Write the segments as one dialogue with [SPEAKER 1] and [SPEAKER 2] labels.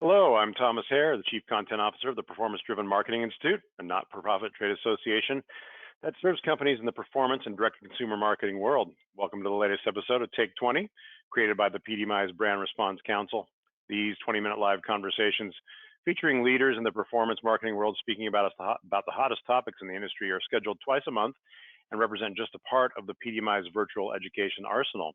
[SPEAKER 1] Hello, I'm Thomas Haire, the Chief Content Officer of the Performance Driven Marketing Institute, a not-for-profit trade association that serves companies in the performance and direct-to-consumer marketing world. Welcome to the latest episode of Take 20, created by the PDMI's Brand Response Council. These 20-minute live conversations featuring leaders in the performance marketing world speaking about the hottest topics in the industry are scheduled twice a month and represent just a part of the PDMI's virtual education arsenal.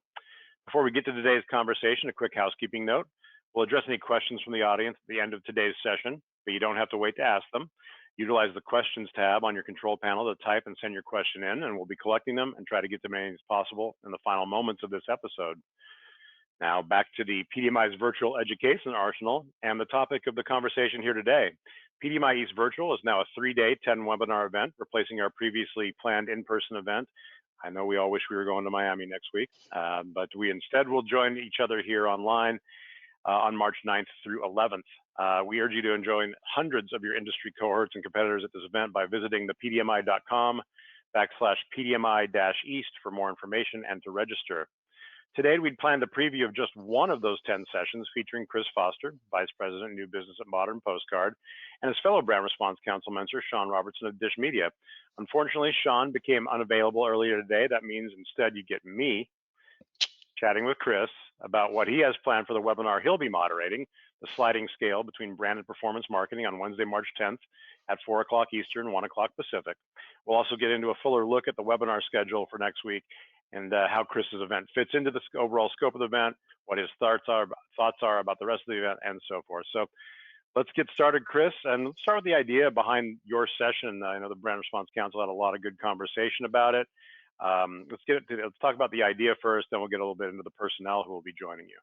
[SPEAKER 1] Before we get to today's conversation, a quick housekeeping note. We'll address any questions from the audience at the end of today's session, but you don't have to wait to ask them. Utilize the questions tab on your control panel to type and send your question in, and we'll be collecting them and try to get to as many as possible in the final moments of this episode. Now back to the PDMI's virtual education arsenal and the topic of the conversation here today. PDMI East Virtual is now a 3-day, 10-webinar event, replacing our previously planned in-person event. I know we all wish we were going to Miami next week, but we instead will join each other here online on March 9th through 11th. We urge you to join hundreds of your industry cohorts and competitors at this event by visiting the pdmi.com/PDMI-East for more information and to register. Today, we'd planned a preview of just one of those 10 sessions featuring Chris Foster, Vice President of New Business at Modern Postcard, and his fellow Brand Response Council mentor, Sean Robertson of Dish Media. Unfortunately, Sean became unavailable earlier today. That means instead you get me chatting with Chris about what he has planned for the webinar he'll be moderating, the sliding scale between brand and performance marketing on Wednesday, March 10th at 4 o'clock Eastern, 1 o'clock Pacific. We'll also get into a fuller look at the webinar schedule for next week and how Chris's event fits into the overall scope of the event, what his thoughts are about the rest of the event, and so forth. So let's get started, Chris, and let's start with the idea behind your session. I know the Brand Response Council had a lot of good conversation about it. Let's talk about the idea first, then we'll get a little bit into the personnel who will be joining you.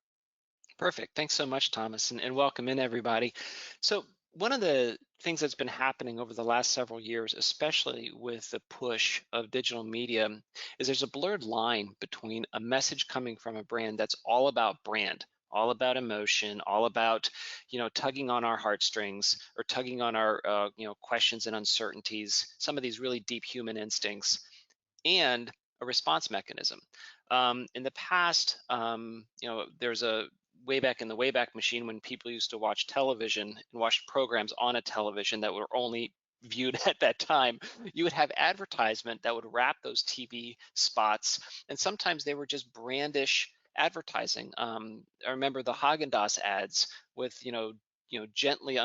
[SPEAKER 2] Perfect. Thanks so much, Thomas, and welcome in, everybody. So one of the things that's been happening over the last several years, especially with the push of digital media, is there's a blurred line between a message coming from a brand that's all about brand, all about emotion, all about, tugging on our heartstrings or tugging on our, questions and uncertainties, some of these really deep human instincts, and a response mechanism. In the past, there's a way back in the Wayback Machine when people used to watch television and watch programs on a television that were only viewed at that time, you would have advertisement that would wrap those TV spots, and sometimes they were just brandish advertising. I remember the Haagen-Dazs ads with gently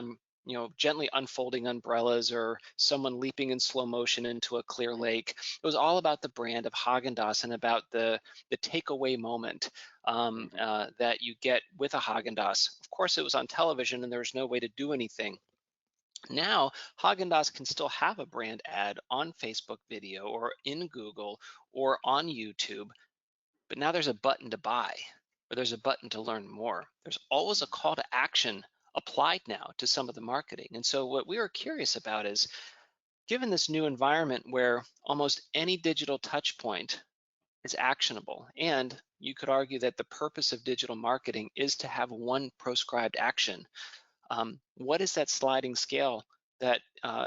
[SPEAKER 2] unfolding umbrellas or someone leaping in slow motion into a clear lake. It was all about the brand of Haagen-Dazs and about the takeaway moment that you get with a Haagen-Dazs. Of course, it was on television and there was no way to do anything. Now, Haagen-Dazs can still have a brand ad on Facebook video or in Google or on YouTube, but now there's a button to buy or there's a button to learn more. There's always a call to action applied now to some of the marketing. And so what we were curious about is, given this new environment where almost any digital touch point is actionable, and you could argue that the purpose of digital marketing is to have one proscribed action, what is that sliding scale that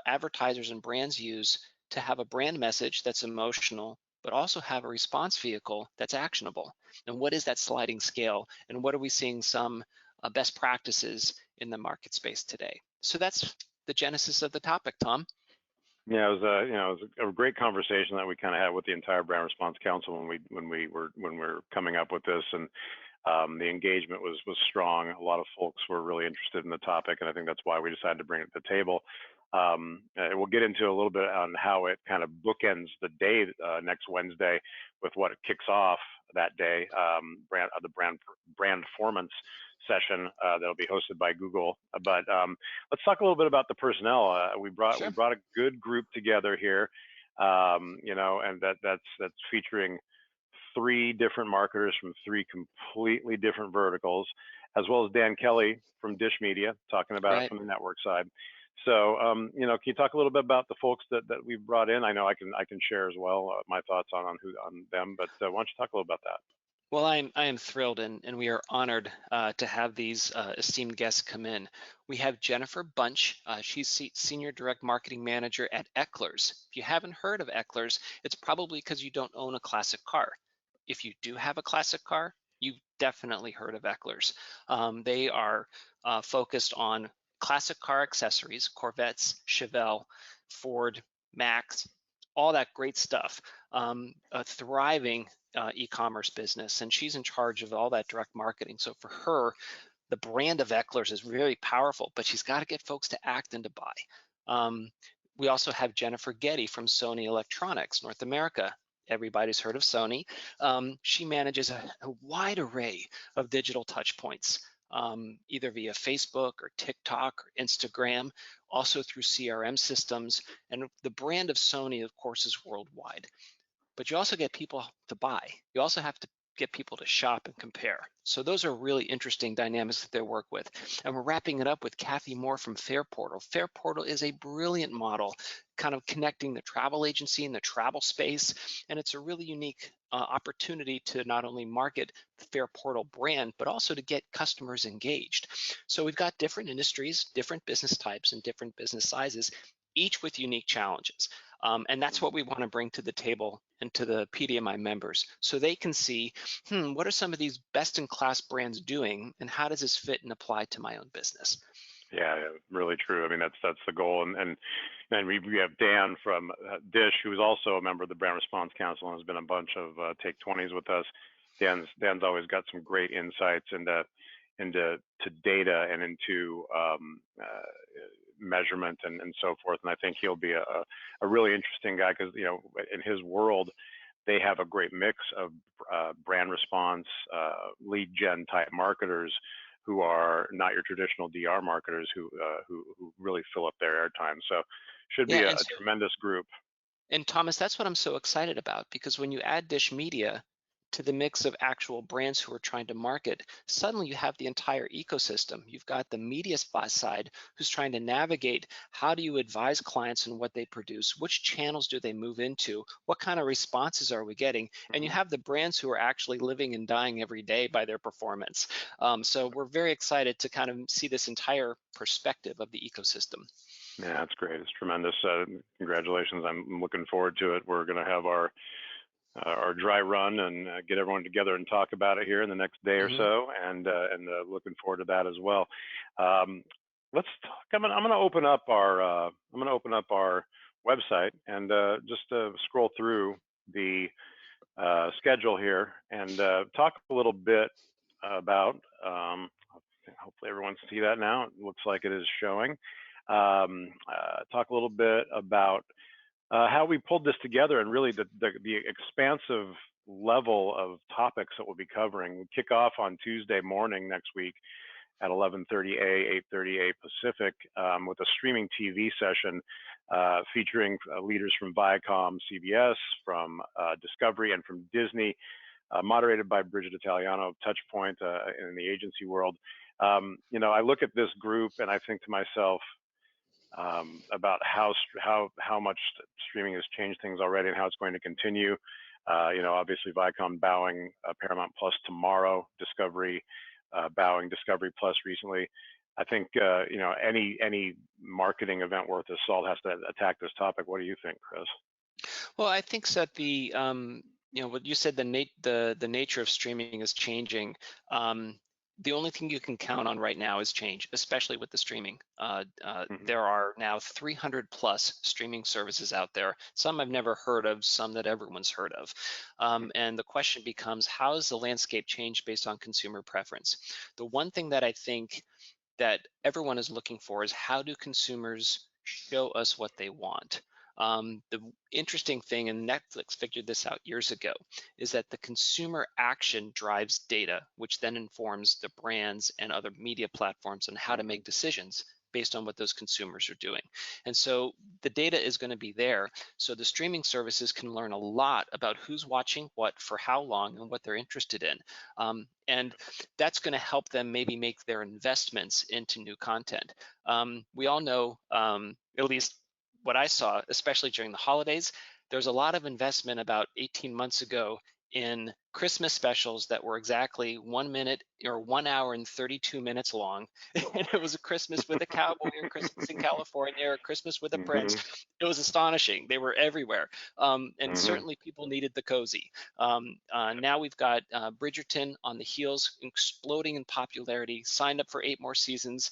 [SPEAKER 2] advertisers and brands use to have a brand message that's emotional, but also have a response vehicle that's actionable? And what is that sliding scale? And what are we seeing some best practices in the market space today? So that's the genesis of the topic, Tom.
[SPEAKER 1] Yeah, it was a great conversation that we kind of had with the entire Brand Response Council when we were coming up with this, and the engagement was strong. A lot of folks were really interested in the topic, and I think that's why we decided to bring it to the table. We'll get into a little bit on how it kind of bookends the day next Wednesday with what kicks off that day, the brand performance session that'll be hosted by Google. But let's talk a little bit about the personnel. We brought a good group together here, and that's featuring 3 different marketers from 3 completely different verticals, as well as Dan Kelly from Dish Media, talking about it from the network side. So, can you talk a little bit about the folks that we've brought in? I know I can share as well my thoughts on them, but why don't you talk a little about that?
[SPEAKER 2] Well, I am thrilled and we are honored to have these esteemed guests come in. We have Jennifer Bunch. She's Senior Direct Marketing Manager at Eckler's. If you haven't heard of Eckler's, it's probably because you don't own a classic car. If you do have a classic car, you've definitely heard of Eckler's. They are focused on classic car accessories, Corvettes, Chevelle, Ford, Max, all that great stuff. A thriving e-commerce business, and she's in charge of all that direct marketing. So for her, the brand of Eckler's is really powerful, but she's got to get folks to act and to buy. We also have Jennifer Getty from Sony Electronics, North America. Everybody's heard of Sony. She manages a wide array of digital touch points, either via Facebook or TikTok or Instagram, also through CRM systems. And the brand of Sony, of course, is worldwide. But you also get people to buy. You also have to get people to shop and compare. So those are really interesting dynamics that they work with. And we're wrapping it up with Kathy Moore from Fairportal. Fairportal is a brilliant model, kind of connecting the travel agency and the travel space. And it's a really unique opportunity to not only market the Fairportal brand, but also to get customers engaged. So we've got different industries, different business types, and different business sizes, each with unique challenges. And that's what we want to bring to the table and to the PDMI members, so they can see, what are some of these best-in-class brands doing, and how does this fit and apply to my own business?
[SPEAKER 1] Yeah, really true. I mean, that's the goal. And we have Dan from Dish, who's also a member of the Brand Response Council and has been a bunch of Take 20s with us. Dan's always got some great insights into data and into measurement and so forth. And I think he'll be a really interesting guy, because in his world, they have a great mix of brand response, lead gen type marketers who are not your traditional DR marketers who really fill up their airtime. So should be a tremendous group.
[SPEAKER 2] And Thomas, that's what I'm so excited about, because when you add Dish Media to the mix of actual brands who are trying to market, suddenly you have the entire ecosystem. You've got the media spot side who's trying to navigate, how do you advise clients on what they produce? Which channels do they move into? What kind of responses are we getting? And you have the brands who are actually living and dying every day by their performance. So we're very excited to kind of see this entire perspective of the ecosystem.
[SPEAKER 1] Yeah, that's great. It's tremendous. Congratulations. I'm looking forward to it. We're going to have our dry run and get everyone together and talk about it here in the next day or so, and looking forward to that as well. Let's talk. I'm going to open up our website and just scroll through the schedule here and talk a little bit about. Hopefully everyone can see that now. It looks like it is showing. Talk a little bit about how we pulled this together, and really the expansive level of topics that we'll be covering. We kick off on Tuesday morning next week at 11:30 A, 8:30 A Pacific, with a streaming TV session featuring leaders from Viacom, CBS, from Discovery, and from Disney, moderated by Bridget Italiano of Touchpoint in the agency world. I look at this group and I think to myself, about how much streaming has changed things already and how it's going to continue. Obviously Viacom bowing Paramount Plus tomorrow, Discovery bowing Discovery Plus recently. I think any marketing event worth its salt has to attack this topic. What do you think, Chris?
[SPEAKER 2] Well, I think that what you said, the nature of streaming is changing. The only thing you can count on right now is change, especially with the streaming. There are now 300 plus streaming services out there. Some I've never heard of, some that everyone's heard of. And the question becomes, how has the landscape changed based on consumer preference? The one thing that I think that everyone is looking for is, how do consumers show us what they want? The interesting thing, and Netflix figured this out years ago, is that the consumer action drives data, which then informs the brands and other media platforms on how to make decisions based on what those consumers are doing. And so the data is going to be there. So the streaming services can learn a lot about who's watching what, for how long, and what they're interested in. And that's going to help them maybe make their investments into new content. We all know, at least what I saw, especially during the holidays, there's a lot of investment about 18 months ago in Christmas specials that were exactly 1 minute or 1 hour and 32 minutes long. And it was a Christmas with a cowboy, or Christmas in California, or Christmas with a prince.
[SPEAKER 1] Hmm.
[SPEAKER 2] It was astonishing. They were everywhere. And
[SPEAKER 1] Hmm.
[SPEAKER 2] certainly people needed the cozy. Now we've got Bridgerton on the heels, exploding in popularity, signed up for 8 more seasons.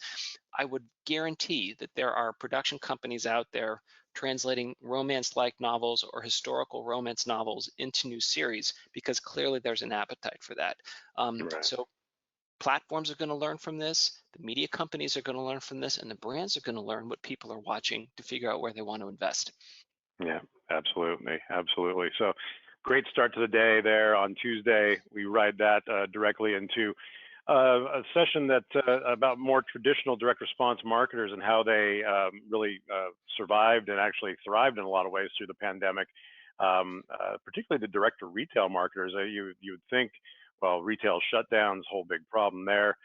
[SPEAKER 2] I would guarantee that there are production companies out there translating romance-like novels or historical romance novels into new series, because clearly there's an appetite for that.
[SPEAKER 1] Right.
[SPEAKER 2] So platforms are going to learn from this, the media companies are going to learn from this, and the brands are going to learn what people are watching to figure out where they want to invest.
[SPEAKER 1] Yeah, absolutely. Absolutely. So great start to the day there on Tuesday. We ride that directly into a session that's about more traditional direct response marketers and how they really survived and actually thrived in a lot of ways through the pandemic. Particularly the direct to retail marketers. You would think, well, retail shutdowns, whole big problem there.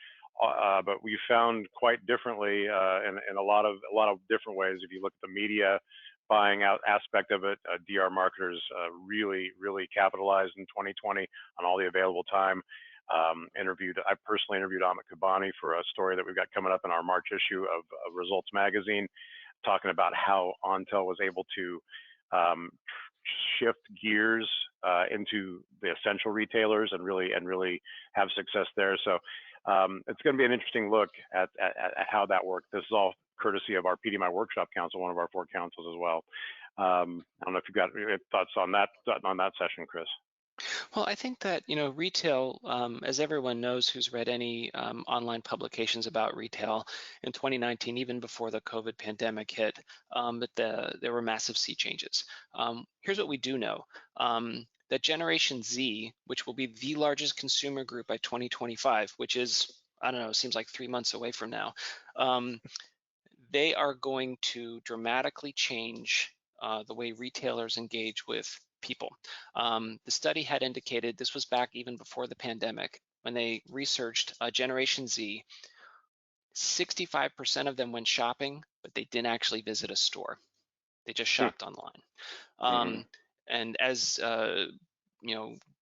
[SPEAKER 1] But we found quite differently in a lot of different ways. If you look at the media buying out aspect of it, DR marketers really capitalized in 2020 on all the available time. I personally interviewed Amit Kabani for a story that we've got coming up in our March issue of Results Magazine, talking about how Ontel was able to um, shift gears into the essential retailers and really have success there. So it's going to be an interesting look at how that worked. This is all courtesy of our PDMI Workshop Council, one of our 4 councils as well. I don't know if you've got thoughts on that session, Chris.
[SPEAKER 2] Well, I think that, retail, as everyone knows who's read any online publications about retail in 2019, even before the COVID pandemic hit, there were massive sea changes. Here's what we do know. That Generation Z, which will be the largest consumer group by 2025, which is, I don't know, seems like 3 months away from now, they are going to dramatically change the way retailers engage with people. The study had indicated, this was back even before the pandemic, when they researched Generation Z, 65% of them went shopping, but they didn't actually visit a store. They just shopped online.
[SPEAKER 1] Mm-hmm.
[SPEAKER 2] And as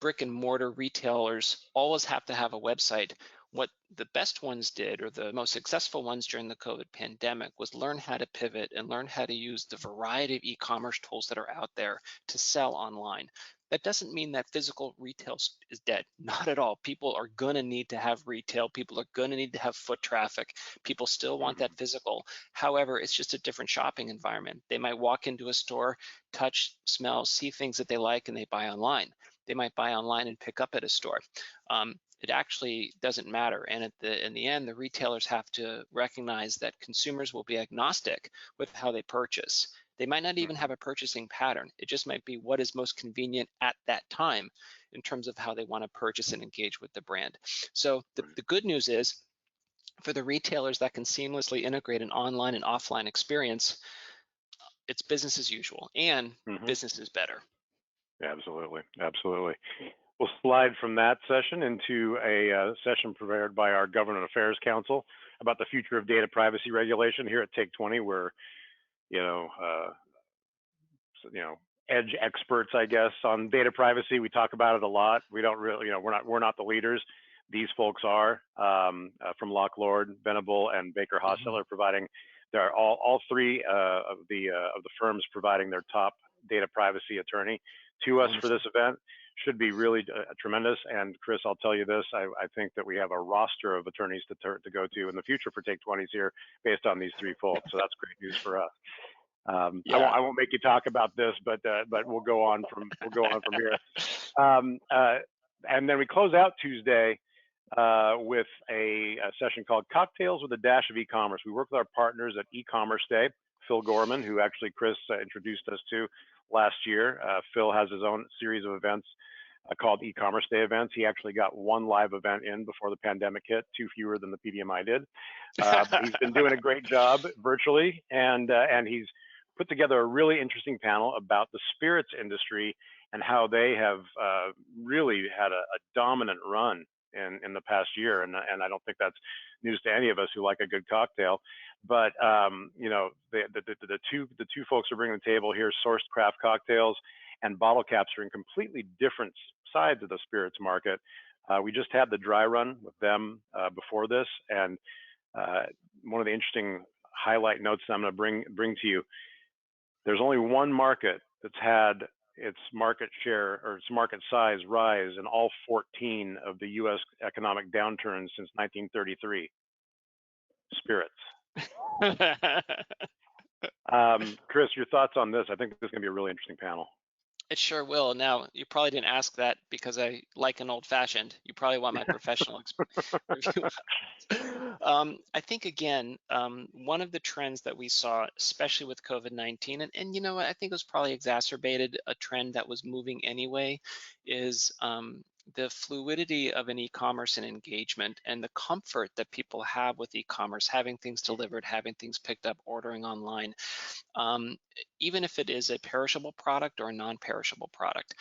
[SPEAKER 2] brick and mortar retailers always have to have a website. What the best ones did, or the most successful ones during the COVID pandemic, was learn how to pivot and learn how to use the variety of e-commerce tools that are out there to sell online. That doesn't mean that physical retail is dead. Not at all. People are going to need to have retail. People are going to need to have foot traffic. People still want that physical. However, it's just a different shopping environment. They might walk into a store, touch, smell, see things that they like, and they buy online. They might buy online and pick up at a store. It actually doesn't matter. And in the end, the retailers have to recognize that consumers will be agnostic with how they purchase. They might not even have a purchasing pattern. It just might be what is most convenient at that time in terms of how they want to purchase and engage with the brand. So the good news is, for the retailers that can seamlessly integrate an online and offline experience, it's business as usual, and
[SPEAKER 1] Mm-hmm.
[SPEAKER 2] business is better.
[SPEAKER 1] Absolutely. We'll slide from that session into a session prepared by our Government Affairs Council about the future of data privacy regulation here at Take 20. We're, edge experts, I guess, on data privacy. We talk about it a lot. We don't really, we're not the leaders. These folks are from Lock Lord, Venable, and Baker Hostetler, providing. There are all 3 of the firms providing their top data privacy attorney to us for this event. Should be really tremendous. And Chris, I'll tell you this: I think that we have a roster of attorneys to go to in the future for Take 20s here, based on these 3 folks. So that's great news for us. I won't make you talk about this, but we'll go on from here. And then we close out Tuesday with a session called Cocktails with a Dash of E-commerce. We work with our partners at E-commerce Day. Phil Gorman, who actually Chris introduced us to last year. Phil has his own series of events called E-commerce Day events. He actually got 1 live event in before the pandemic hit, 2 fewer than the PDMI did. He's been doing a great job virtually, and he's put together a really interesting panel about the spirits industry and how they have really had a dominant run in the past year. And I don't think that's news to any of us who like a good cocktail. But the 2 folks are bringing to the table here: Sourced Craft Cocktails and bottle caps are in completely different sides of the spirits market. We just had the dry run with them before this, and one of the interesting highlight notes that I'm going to bring to you, there's only one market that's had its market share or its market size rise in all 14 of the U.S. economic downturns since 1933. Spirits. Chris, your thoughts on this? I think this is going to be a really interesting panel.
[SPEAKER 2] It sure will. Now, you probably didn't ask that because I like an old-fashioned. You probably want my professional review. I think, again, one of the trends that we saw, especially with COVID-19, and you know what, I think it was probably exacerbated a trend that was moving anyway, is the fluidity of an e-commerce and engagement and the comfort that people have with e-commerce, having things delivered, having things picked up, ordering online. Even if it is a perishable product or a non-perishable product,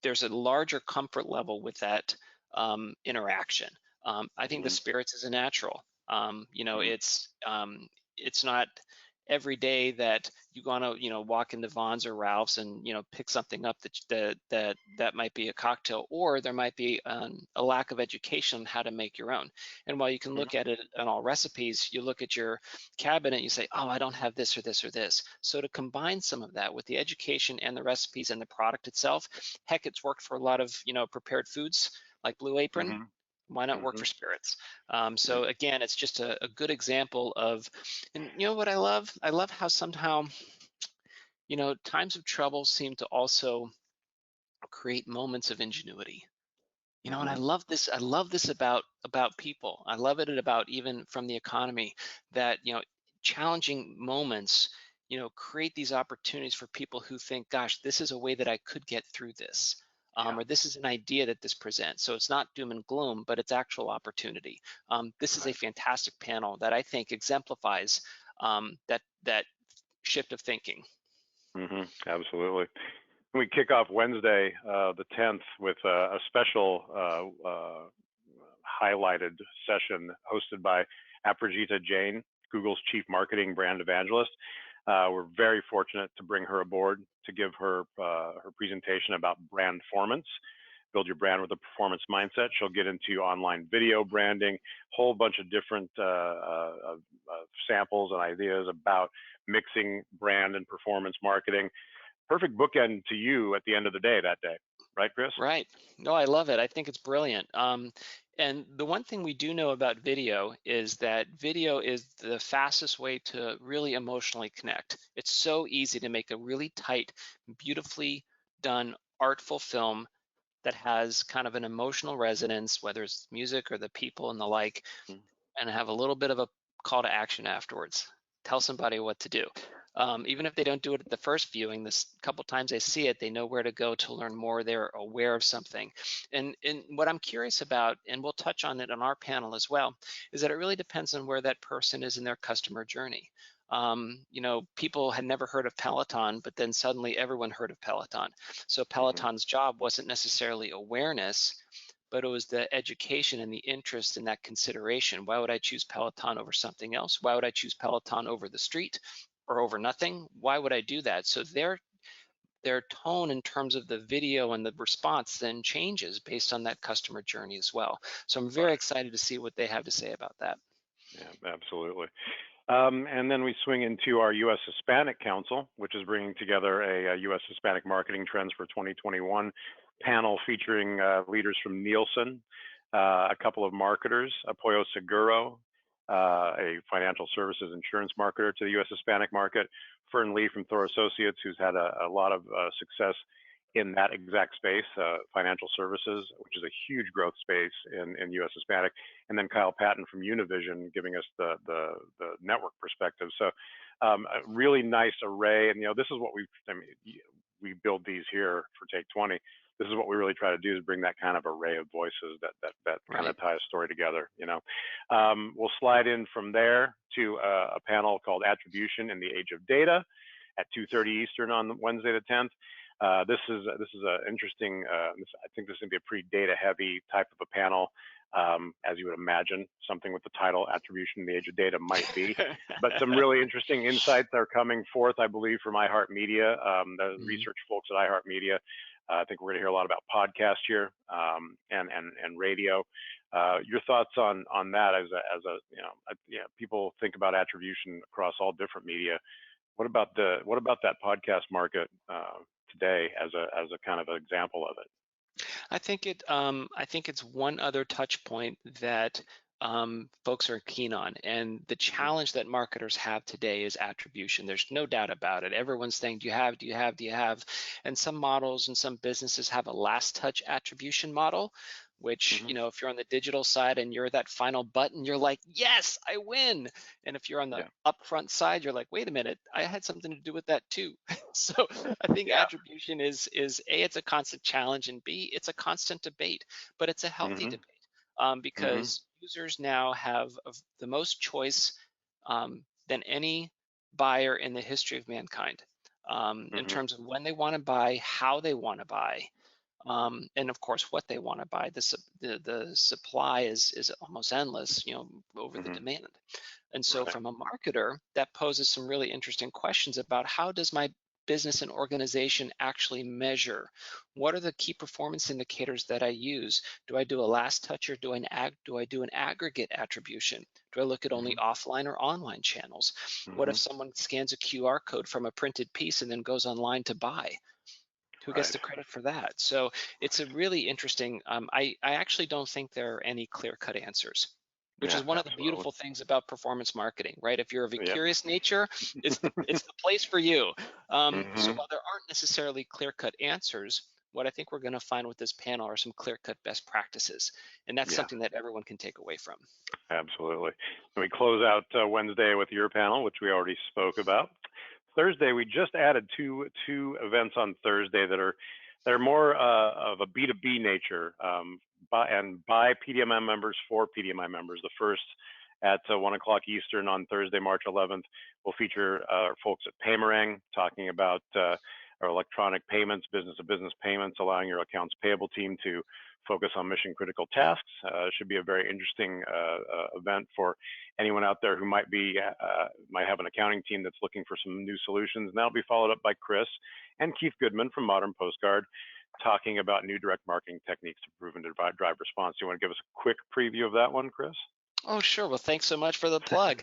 [SPEAKER 2] there's a larger comfort level with that interaction. I think the spirits is a natural. You know, it's not every day that you want to, walk into Vaughn's or Ralph's and, pick something up that might be a cocktail, or there might be a lack of education on how to make your own. And while you can look at it on all recipes, you look at your cabinet, you say, oh, I don't have this or this or this. So to combine some of that with the education and the recipes and the product itself, heck, it's worked for a lot of, prepared foods like Blue Apron. Why not work for spirits? So again, it's just a good example of, and you know what I love? I love how somehow, times of trouble seem to also create moments of ingenuity. And I love this. I love this about people. I love it about even from the economy that, challenging moments, create these opportunities for people who think, gosh, this is a way that I could get through this. Or this is an idea that this presents. So it's not doom and gloom, but it's actual opportunity. This is a fantastic panel that I think exemplifies that shift of thinking.
[SPEAKER 1] Absolutely. We kick off Wednesday, the 10th, with a special highlighted session hosted by Aprajita Jain, Google's Chief Marketing Brand Evangelist. We're very fortunate to bring her aboard to give her presentation about brandformance. Build your brand with a performance mindset. She'll get into online video branding, whole bunch of different samples and ideas about mixing brand and performance marketing. Perfect bookend to you at the end of the day that day, right, Chris?
[SPEAKER 2] Right. No, I love it. I think it's brilliant. And the one thing we do know about video is that video is the fastest way to really emotionally connect. It's so easy to make a really tight, beautifully done, artful film that has kind of an emotional resonance, whether it's music or the people and the like, and have a little bit of a call to action afterwards. Tell somebody what to do. Even if they don't do it at the first viewing, this couple times they see it, they know where to go to learn more. They're aware of something. And what I'm curious about, and we'll touch on it on our panel as well, is that it really depends on where that person is in their customer journey. People had never heard of Peloton, but then suddenly everyone heard of Peloton. So Peloton's job wasn't necessarily awareness, but it was the education and the interest in that consideration. Why would I choose Peloton over something else? Why would I choose Peloton over the street or over nothing? Why would I do that? So their tone in terms of the video and the response then changes based on that customer journey as well. So I'm very excited to see what they have to say about that.
[SPEAKER 1] Yeah, absolutely. And then we swing into our U.S. Hispanic Council, which is bringing together a U.S. Hispanic Marketing Trends for 2021 panel featuring leaders from Nielsen, a couple of marketers, Apoyo Seguro, a financial services insurance marketer to the U.S. Hispanic market, Fern Lee from Thor Associates, who's had a lot of success in that exact space, financial services, which is a huge growth space in U.S. Hispanic, and then Kyle Patton from Univision giving us the network perspective. So a really nice array, and this is what we build these here for Take 20. This is what we really try to do, is bring that kind of array of voices that kind of tie a story together. We'll slide in from there to a panel called Attribution in the Age of Data at 2:30 Eastern on Wednesday the 10th. This is an interesting. I think this is going to be a pretty data-heavy type of a panel, as you would imagine. Something with the title "Attribution in the Age of Data" might be, but some really interesting insights are coming forth, I believe, from iHeartMedia, the research folks at iHeartMedia. I think we're going to hear a lot about podcast here, and radio. Your thoughts on that as people think about attribution across all different media. What about that podcast market today as a kind of an example of it?
[SPEAKER 2] I think it's one other touch point that folks are keen on, and the challenge that marketers have today is attribution. There's no doubt about it. Everyone's saying, do you have? And some models and some businesses have a last touch attribution model, which, if you're on the digital side and you're that final button, you're like, yes, I win. And if you're on the upfront side, you're like, wait a minute, I had something to do with that too. So I think attribution is A, it's a constant challenge, and B, it's a constant debate, but it's a healthy debate, because users now have the most choice than any buyer in the history of mankind, in terms of when they want to buy, how they want to buy, and of course what they want to buy. The supply is almost endless, over the demand. And so from a marketer, that poses some really interesting questions about how does my business and organization actually measure? What are the key performance indicators that I use? Do I do a last touch, or do I do an aggregate attribution? Do I look at only offline or online channels? What if someone scans a QR code from a printed piece and then goes online to buy? Who gets the credit for that? So it's a really interesting, I actually don't think there are any clear-cut answers, which is one of the beautiful things about performance marketing, right? If you're of a curious nature, it's the place for you. So while there aren't necessarily clear-cut answers, what I think we're going to find with this panel are some clear-cut best practices, and that's something that everyone can take away from.
[SPEAKER 1] Absolutely. And we close out Wednesday with your panel, which we already spoke about. Thursday, we just added two events on Thursday that are more of a B2B nature, by PDMI members for PDMI members. The first at 1 o'clock Eastern on Thursday, March 11th, will feature folks at Paymerang talking about our electronic payments, business-to-business payments, allowing your accounts payable team to focus on mission-critical tasks. Should be a very interesting event for anyone out there who might have an accounting team that's looking for some new solutions. And that'll be followed up by Chris and Keith Goodman from Modern Postcard, talking about new direct marketing techniques to improve and drive response. Do you want to give us a quick preview of that one, Chris?
[SPEAKER 2] Oh, sure. Well, thanks so much for the plug.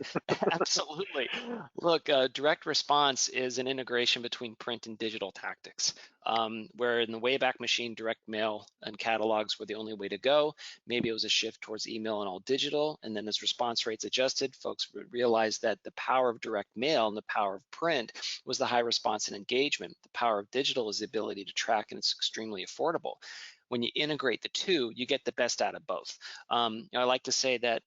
[SPEAKER 2] Absolutely. Look, direct response is an integration between print and digital tactics, where in the Wayback Machine, direct mail and catalogs were the only way to go. Maybe it was a shift towards email and all digital. And then as response rates adjusted, folks realized that the power of direct mail and the power of print was the high response and engagement. The power of digital is the ability to track, and it's extremely affordable. When you integrate the two, you get the best out of both. I like to say that,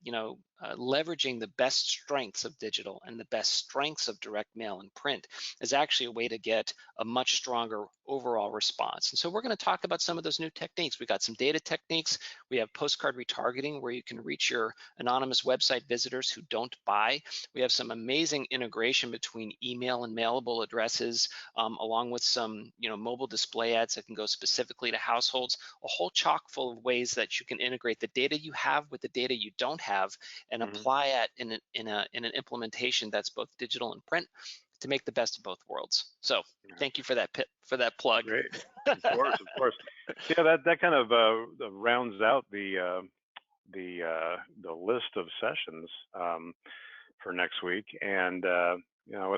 [SPEAKER 2] leveraging the best strengths of digital and the best strengths of direct mail and print is actually a way to get a much stronger overall response. And so we're going to talk about some of those new techniques. We got some data techniques. We have postcard retargeting, where you can reach your anonymous website visitors who don't buy. We have some amazing integration between email and mailable addresses, along with some, mobile display ads that can go specifically to households. A whole chock full of ways that you can integrate the data you have with the data you don't have, and apply it in an implementation that's both digital and print to make the best of both worlds. So thank you for that plug.
[SPEAKER 1] Great. Of course. Yeah, that kind of rounds out the list of sessions for next week, and I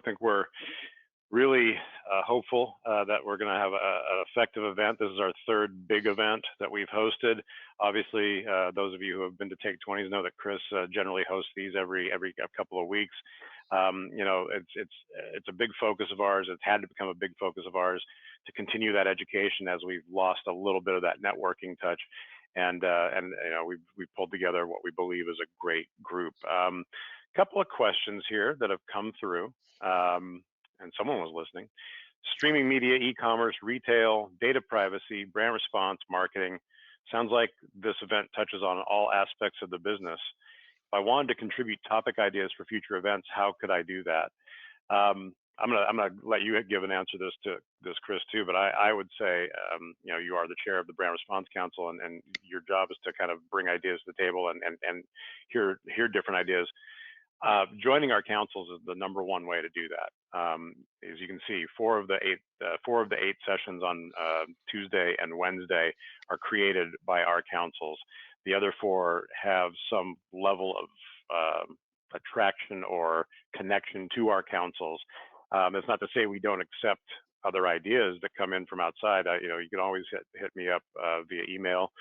[SPEAKER 1] think we're really hopeful that we're going to have an effective event. This is our third big event that we've hosted. Obviously, those of you who have been to Take 20s know that Chris generally hosts these every couple of weeks. It's a big focus of ours. It's had to become a big focus of ours to continue that education, as we've lost a little bit of that networking touch. And we've pulled together what we believe is a great group. Couple of questions here that have come through. And someone was listening. Streaming media, e-commerce, retail, data privacy, brand response, marketing. Sounds like this event touches on all aspects of the business. If I wanted to contribute topic ideas for future events, how could I do that? I'm gonna let you give an answer to this, Chris, too. But I would say, you are the chair of the Brand Response Council, and your job is to kind of bring ideas to the table and hear different ideas. Joining our councils is the #1 way to do that. As you can see, 4 of the 8 sessions on Tuesday and Wednesday are created by our councils. The other 4 have some level of attraction or connection to our councils. It's not to say we don't accept other ideas that come in from outside. You can always hit me up via email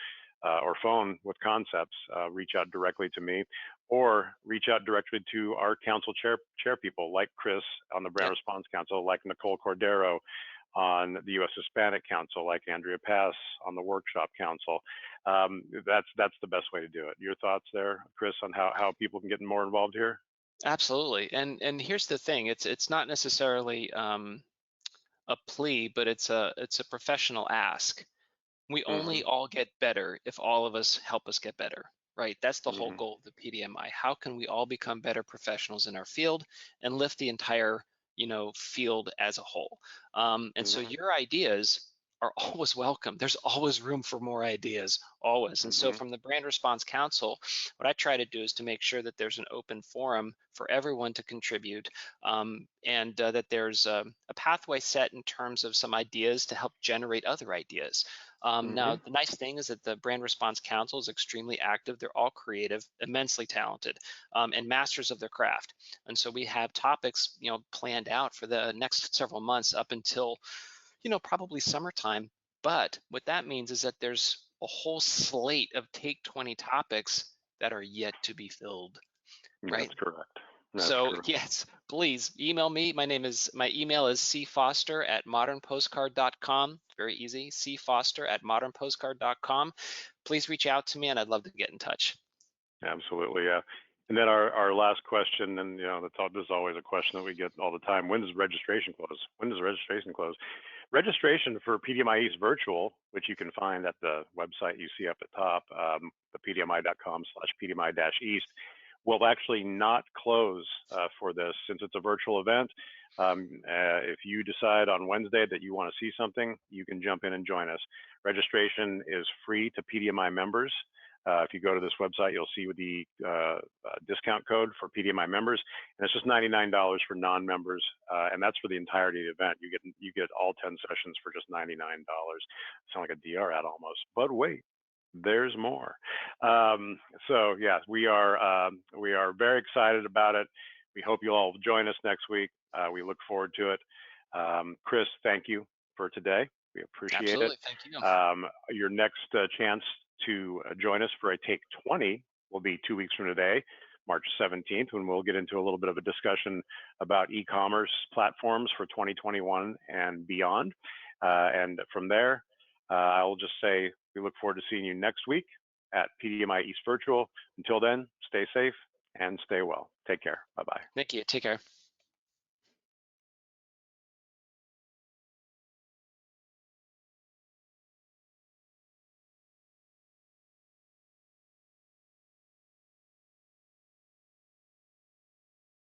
[SPEAKER 1] or phone with concepts. Reach out directly to me, or reach out directly to our council chair people, like Chris on the Brand Response Council, like Nicole Cordero on the U.S. Hispanic Council, like Andrea Pass on the Workshop Council. That's the best way to do it. Your thoughts there, Chris, on how people can get more involved here?
[SPEAKER 2] Absolutely. And here's the thing, it's not necessarily a plea, but it's a professional ask. We only all get better if all of us help us get better, right? That's the whole goal of the PDMI. How can we all become better professionals in our field and lift the entire, field as a whole? And so your ideas are always welcome. There's always room for more ideas, always. And so from the Brand Response Council, what I try to do is to make sure that there's an open forum for everyone to contribute, and that there's a pathway set in terms of some ideas to help generate other ideas. Now, the nice thing is that the Brand Response Council is extremely active. They're all creative, immensely talented, and masters of their craft. And so we have topics, planned out for the next several months up until, probably summertime. But what that means is that there's a whole slate of Take 20 topics that are yet to be filled, right?
[SPEAKER 1] That's correct.
[SPEAKER 2] So yes, please email me. My email is cfoster@modernpostcard.com. Very easy, cfoster@modernpostcard.com. Please reach out to me, and I'd love to get in touch.
[SPEAKER 1] Absolutely, yeah. And then our last question, and this is always a question that we get all the time: when does registration close? When does registration close? Registration for PDMI East Virtual, which you can find at the website you see up at top, the pdmi.com/pdmi-east, will actually not close for this, since it's a virtual event. If you decide on Wednesday that you want to see something, you can jump in and join us. Registration is free to PDMI members. If you go to this website, you'll see the discount code for PDMI members, and it's just $99 for non-members, and that's for the entirety of the event. You get all 10 sessions for just $99. Sound like a DR ad almost, but wait, there's more. So yeah, we are very excited about it. We hope you'll all join us next week. We look forward to it. Chris, thank you for today. We appreciate
[SPEAKER 2] Absolutely.
[SPEAKER 1] it.
[SPEAKER 2] Thank you.
[SPEAKER 1] Your next chance to join us for a Take 20 will be 2 weeks from today, March 17th, when we'll get into a little bit of a discussion about e-commerce platforms for 2021 and beyond. And from there, I'll just say we look forward to seeing you next week at PDMI East Virtual. Until then, stay safe and stay well. Take care. Bye-bye.
[SPEAKER 2] Thank you. Take care.